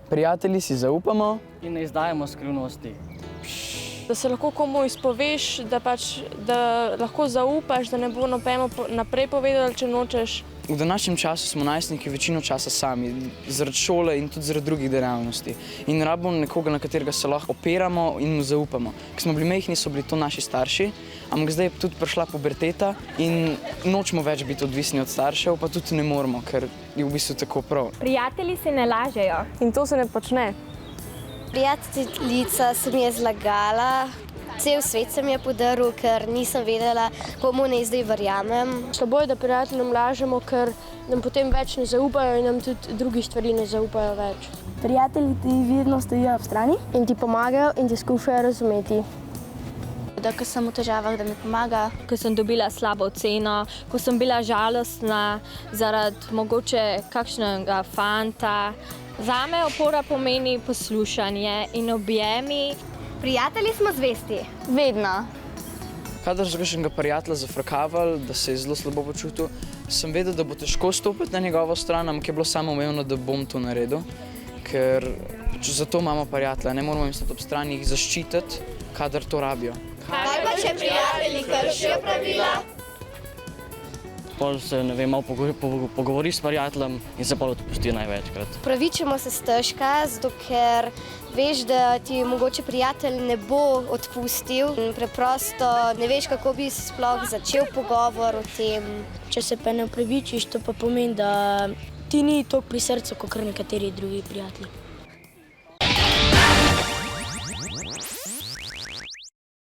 Prijatelji si zaupamo in ne izdajamo skrivnosti. Da se lahko komu izpoveš, da lahko zaupaš, da ne bo nobeno naprej povedal, če nočeš. V današnjem času smo najstniki večino časa sami, zaradi šole in tudi zaradi drugih dejavnosti. In rabimo nekoga, na katerega se lahko opiramo in mu zaupamo. Ko smo bili majhni, so bili to naši starši, ampak zdaj je tudi prišla puberteta in nočemo več biti odvisni od staršev, pa tudi ne moremo, ker je v bistvu tako prav. Prijatelji se ne lažejo. In to se ne počne. Prijateljica se mi je zlagala, cel svet se mi je podaril, ker nisem vedela, komu naj zdaj verjamem. Slabo je, da prijateljem lažemo, ker nam potem več ne zaupajo in nam tudi drugih stvari ne zaupajo več. Prijatelji ti vedno stojijo ob strani in ti pomagajo in ti skušajo razumeti. Da, ko sem v težavah, da mi pomaga. Ko sem dobila slabo oceno, ko sem bila žalostna zaradi mogoče kakšnega fanta. Zame opora pomeni poslušanje in objemi. Prijatelji smo zvesti. vedno. Kadar so kakšnega prijatelja zafrkavali, da se je zelo slabo počutil, sem vedel, da bo težko stopiti na njegovo stran, ampak je bilo samoumevno, da bom to naredil, ker zato imamo prijatelja, ne moramo jim stati ob strani, jih zaščititi, kadar to rabijo. Kaj pa, če prijatelji kršijo pravila? Pol se, ne vem, malo pogovori s prijateljem in se pol odpusti največkrat. Pravičimo se stežka, zato ker veš, da ti mogoče prijatelj ne bo odpustil. Preprosto ne veš, kako bi se sploh začel pogovor o tem. Če se pa ne opravičiš, to pa pomeni, da ti ni toliko pri srcu, kot nekateri drugi prijatelji.